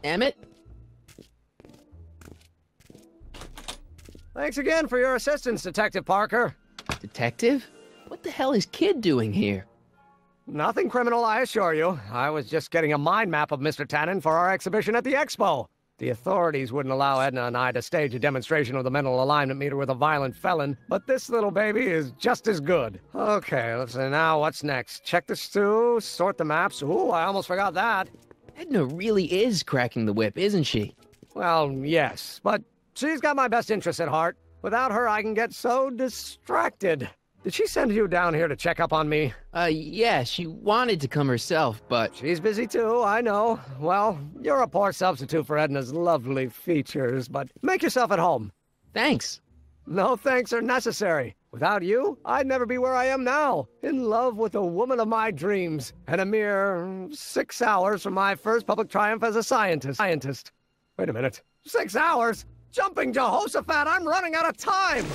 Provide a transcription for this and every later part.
Emmett? Thanks again for your assistance, Detective Parker. Detective? What the hell is Kid doing here? Nothing criminal, I assure you. I was just getting a mind map of Mr. Tannen for our exhibition at the Expo. The authorities wouldn't allow Edna and I to stage a demonstration of the mental alignment meter with a violent felon, but this little baby is just as good. Okay, let's see, now what's next? Check the stew, sort the maps. Ooh, I almost forgot that. Edna really is cracking the whip, isn't she? Well, yes, but she's got my best interests at heart. Without her, I can get so distracted. Did she send you down here to check up on me? Yeah, she wanted to come herself, but... She's busy too, I know. Well, you're a poor substitute for Edna's lovely features, but make yourself at home. Thanks. No thanks are necessary. Without you, I'd never be where I am now, in love with the woman of my dreams, and a mere 6 hours from my first public triumph as a scientist. Wait a minute. 6 hours? Jumping Jehoshaphat, I'm running out of time!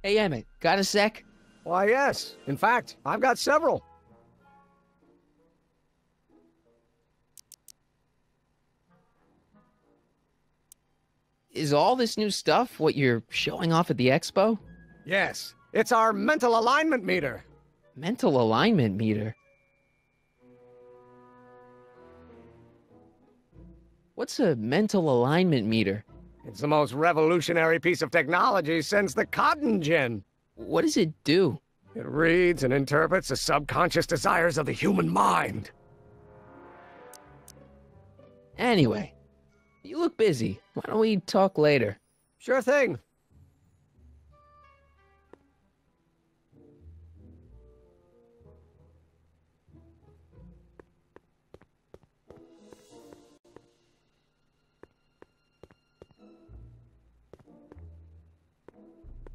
Hey, Emmett, got a sec? Why, yes. In fact, I've got several. Is all this new stuff what you're showing off at the expo? Yes, it's our mental alignment meter. Mental alignment meter? What's a mental alignment meter? It's the most revolutionary piece of technology since the cotton gin. What does it do? It reads and interprets the subconscious desires of the human mind. Anyway, you look busy. Why don't we talk later? Sure thing.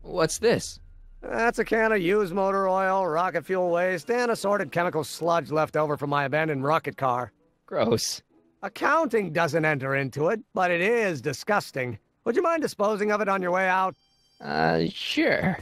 What's this? That's a can of used motor oil, rocket fuel waste, and assorted chemical sludge left over from my abandoned rocket car. Gross. Accounting doesn't enter into it, but it is disgusting. Would you mind disposing of it on your way out? Sure.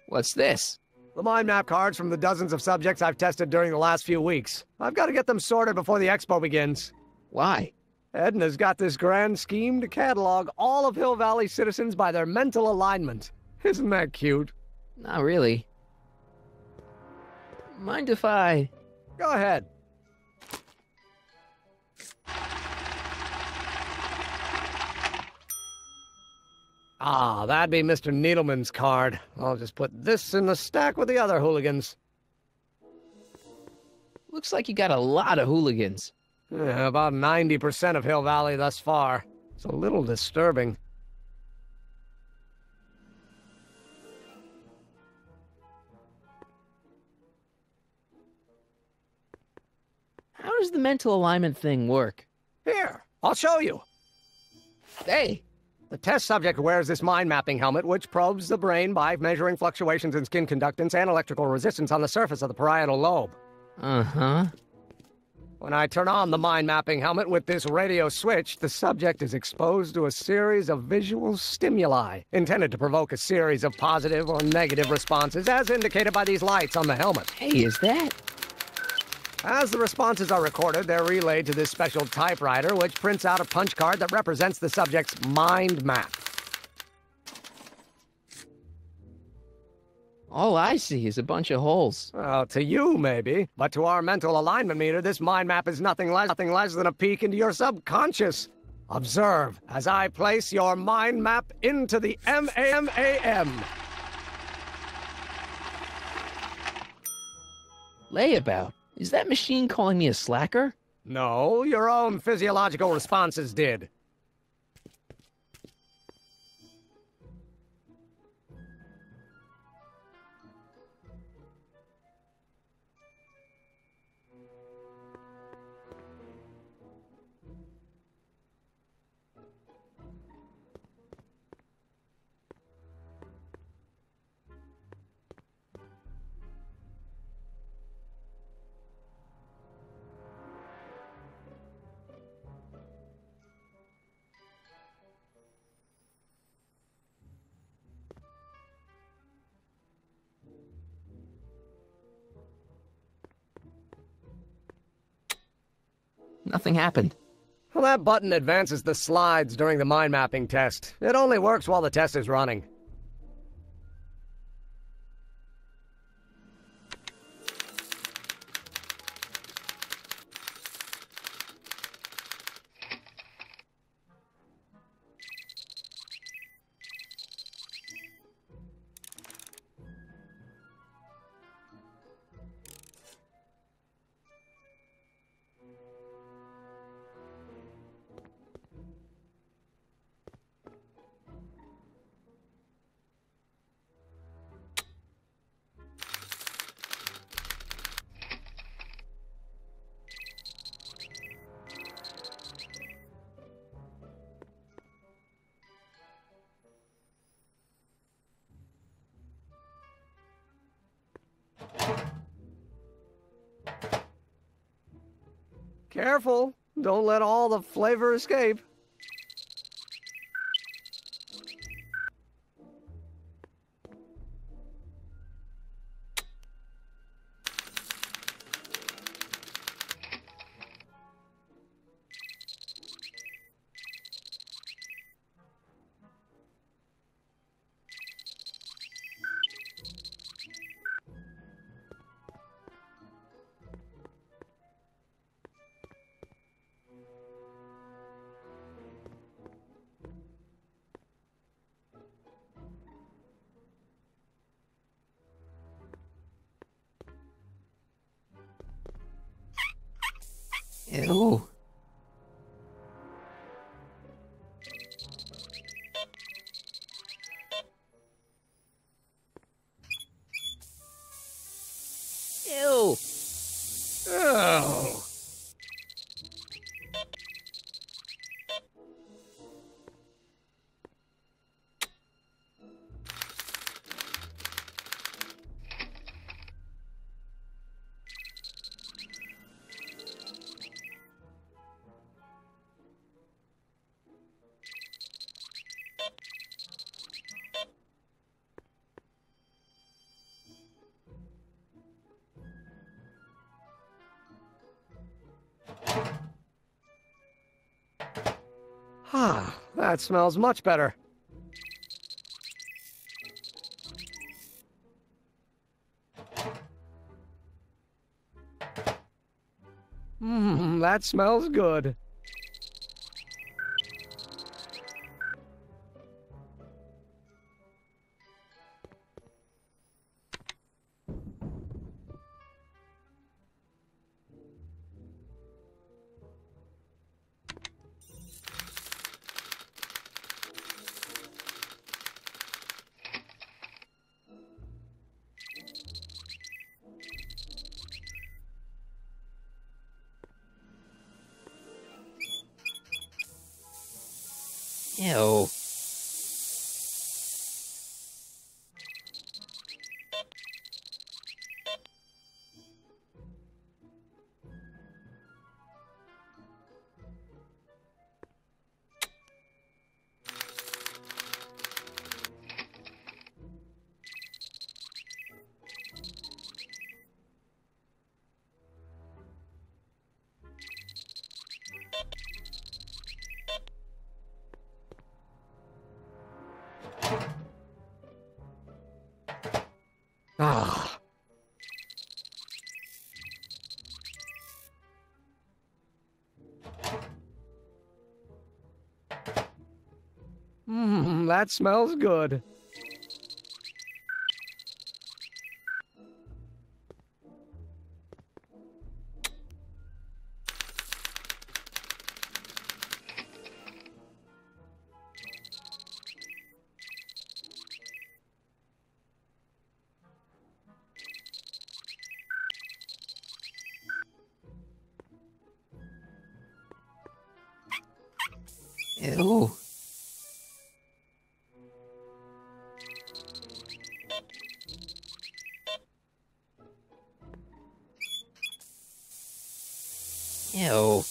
What's this? The mind map cards from the dozens of subjects I've tested during the last few weeks. I've got to get them sorted before the expo begins. Why? Edna's got this grand scheme to catalog all of Hill Valley citizens by their mental alignment. Isn't that cute? Not really. Mind if I... Go ahead. Ah, that'd be Mr. Needleman's card. I'll just put this in the stack with the other hooligans. Looks like you got a lot of hooligans. Yeah, about 90% of Hill Valley thus far. It's a little disturbing. How does the mental alignment thing work? Here, I'll show you. Hey! The test subject wears this mind-mapping helmet, which probes the brain by measuring fluctuations in skin conductance and electrical resistance on the surface of the parietal lobe. Uh-huh. When I turn on the mind-mapping helmet with this radio switch, the subject is exposed to a series of visual stimuli, intended to provoke a series of positive or negative responses, as indicated by these lights on the helmet. Hey, is that... As the responses are recorded, they're relayed to this special typewriter, which prints out a punch card that represents the subject's mind map. All I see is a bunch of holes. Well, to you, maybe. But to our mental alignment meter, this mind map is nothing less than a peek into your subconscious. Observe as I place your mind map into the MAMAM. Layabout? Is that machine calling me a slacker? No, your own physiological responses did. Nothing happened. Well, that button advances the slides during the mind mapping test. It only works while the test is running. Careful, don't let all the flavor escape. Ew. Ew. Oh. Ah, that smells much better. That smells good. Ew. Ah. That smells good. Ew. Ew.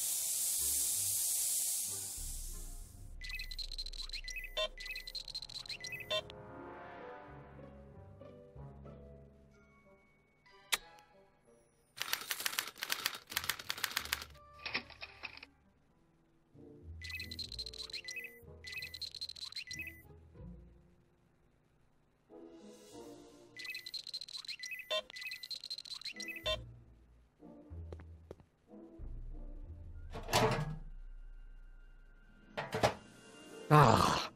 Ah.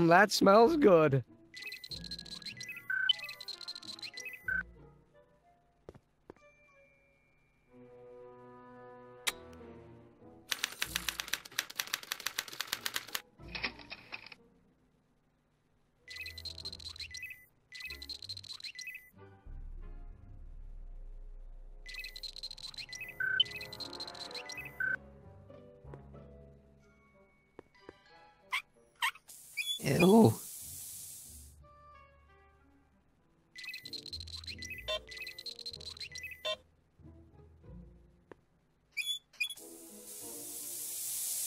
That smells good. Ew.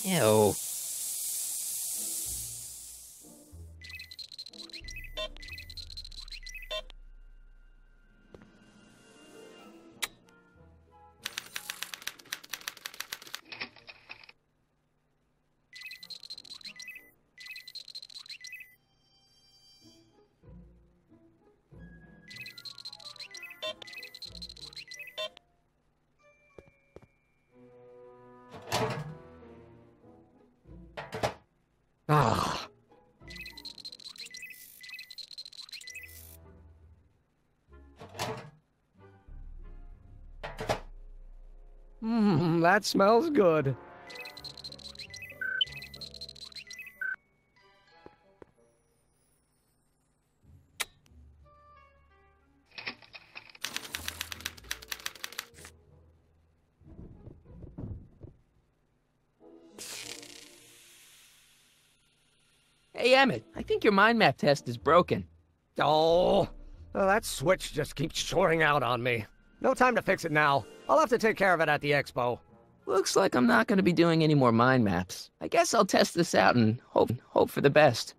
Ew. Ah. That smells good. Hey, Emmett, I think your mind map test is broken. Oh, that switch just keeps shoring out on me. No time to fix it now. I'll have to take care of it at the expo. Looks like I'm not going to be doing any more mind maps. I guess I'll test this out and hope for the best.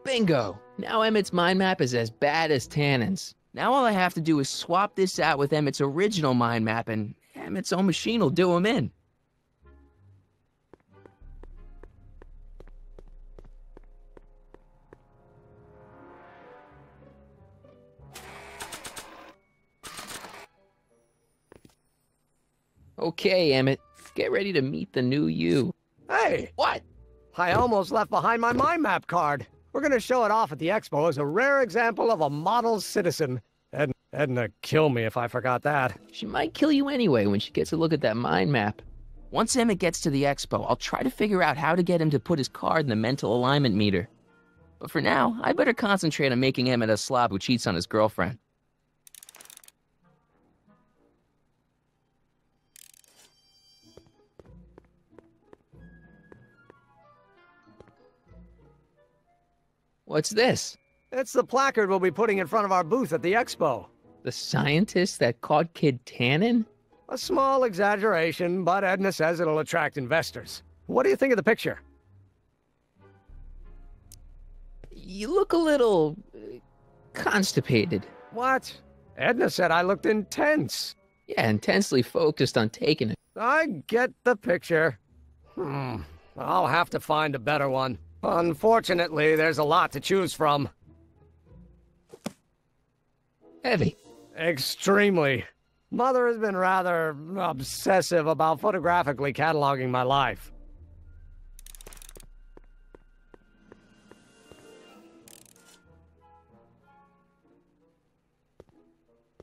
Bingo! Now Emmett's mind map is as bad as Tannen's. Now all I have to do is swap this out with Emmett's original mind map and Emmett's own machine will do him in. Okay, Emmett, get ready to meet the new you. Hey, What? I almost left behind my mind map card. We're going to show it off at the expo as a rare example of a model citizen. Edna kill me if I forgot that. She might kill you anyway when she gets a look at that mind map. Once Emmett gets to the expo, I'll try to figure out how to get him to put his card in the mental alignment meter. But for now, I better concentrate on making Emmett a slob who cheats on his girlfriend. What's this? It's the placard we'll be putting in front of our booth at the expo. The scientist that caught Kid Tannen? A small exaggeration, but Edna says it'll attract investors. What do you think of the picture? You look a little constipated. What? Edna said I looked intense. Yeah, intensely focused on taking it. I get the picture. I'll have to find a better one. Unfortunately, there's a lot to choose from. Heavy. Extremely. Mother has been rather obsessive about photographically cataloging my life.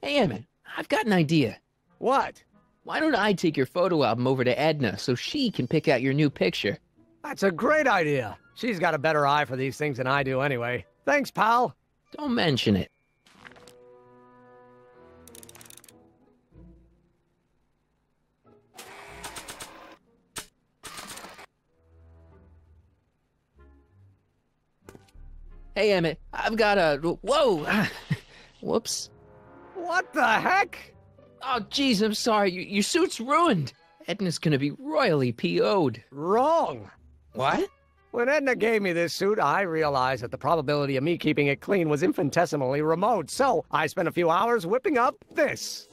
Hey, Emmett, I've got an idea. What? Why don't I take your photo album over to Edna so she can pick out your new picture? That's a great idea. She's got a better eye for these things than I do anyway. Thanks, pal. Don't mention it. Hey, Emmett, I've got a... Whoa! Whoops. What the heck? Oh, jeez, I'm sorry. Your suit's ruined. Edna's gonna be royally PO'd. Wrong. What? When Edna gave me this suit, I realized that the probability of me keeping it clean was infinitesimally remote, so I spent a few hours whipping up this.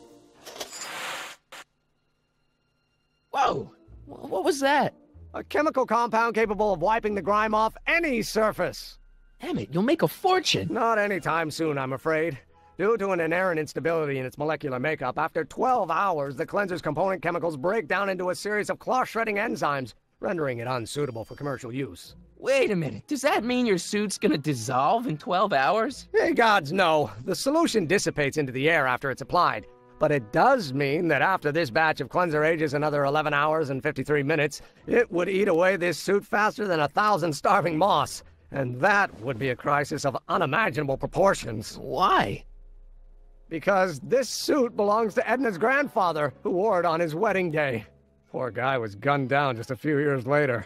Whoa! What was that? A chemical compound capable of wiping the grime off any surface. Emmett, you'll make a fortune. Not anytime soon, I'm afraid. Due to an inherent instability in its molecular makeup, after 12 hours, the cleanser's component chemicals break down into a series of cloth-shredding enzymes, rendering it unsuitable for commercial use. Wait a minute. Does that mean your suit's gonna dissolve in 12 hours? Hey, gods, no. The solution dissipates into the air after it's applied. But it does mean that after this batch of cleanser ages another 11 hours and 53 minutes, it would eat away this suit faster than 1,000 starving moths. And that would be a crisis of unimaginable proportions. Why? Because this suit belongs to Edna's grandfather, who wore it on his wedding day. Poor guy was gunned down just a few years later.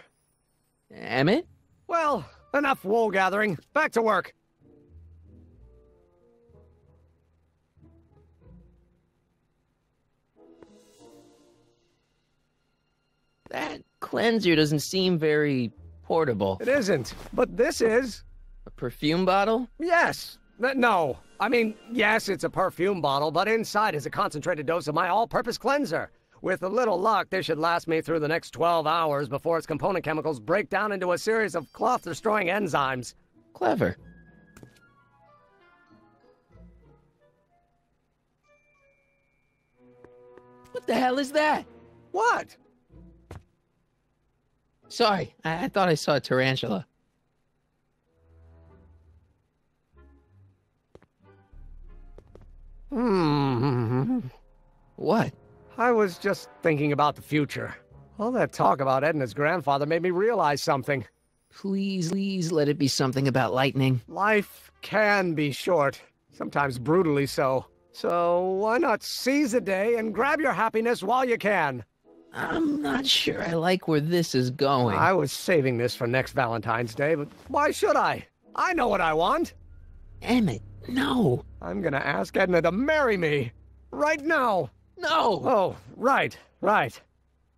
Emmett? Well, enough wool gathering. Back to work. That cleanser doesn't seem very portable. It isn't, but this is. A perfume bottle? Yes. No. I mean, yes, it's a perfume bottle, but inside is a concentrated dose of my all-purpose cleanser. With a little luck, this should last me through the next 12 hours before its component chemicals break down into a series of cloth-destroying enzymes. Clever. What the hell is that? What? Sorry, I thought I saw a tarantula. What? I was just thinking about the future. All that talk about Edna's grandfather made me realize something. Please let it be something about lightning. Life can be short, sometimes brutally so. So why not seize the day and grab your happiness while you can? I'm not sure I like where this is going. I was saving this for next Valentine's Day, but why should I? I know what I want. Emmett, no. I'm gonna ask Edna to marry me. Right now. No! Oh, right.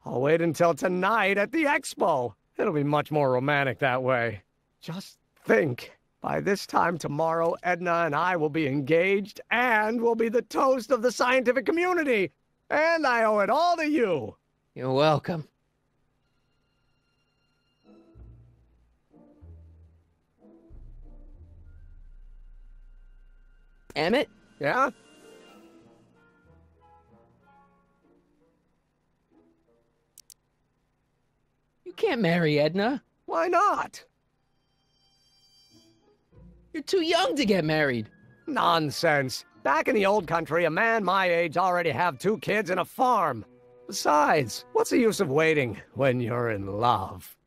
I'll wait until tonight at the expo. It'll be much more romantic that way. Just think. By this time tomorrow, Edna and I will be engaged and will be the toast of the scientific community. And I owe it all to you. You're welcome. Emmett? Yeah? You can't marry Edna. Why not? You're too young to get married. Nonsense. Back in the old country, a man my age already have 2 kids and a farm. Besides, what's the use of waiting when you're in love?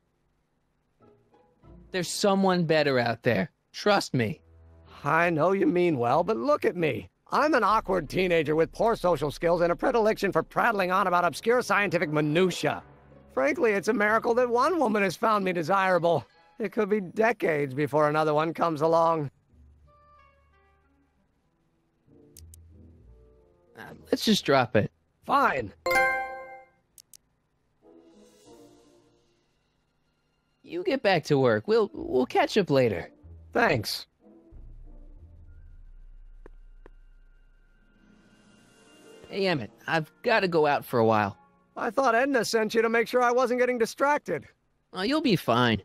There's someone better out there. Trust me. I know you mean well, but look at me. I'm an awkward teenager with poor social skills and a predilection for prattling on about obscure scientific minutiae. Frankly, it's a miracle that one woman has found me desirable. It could be decades before another one comes along. Let's just drop it. Fine. You get back to work. We'll catch up later. Thanks. Hey, Emmett, I've got to go out for a while. I thought Edna sent you to make sure I wasn't getting distracted. Oh, you'll be fine.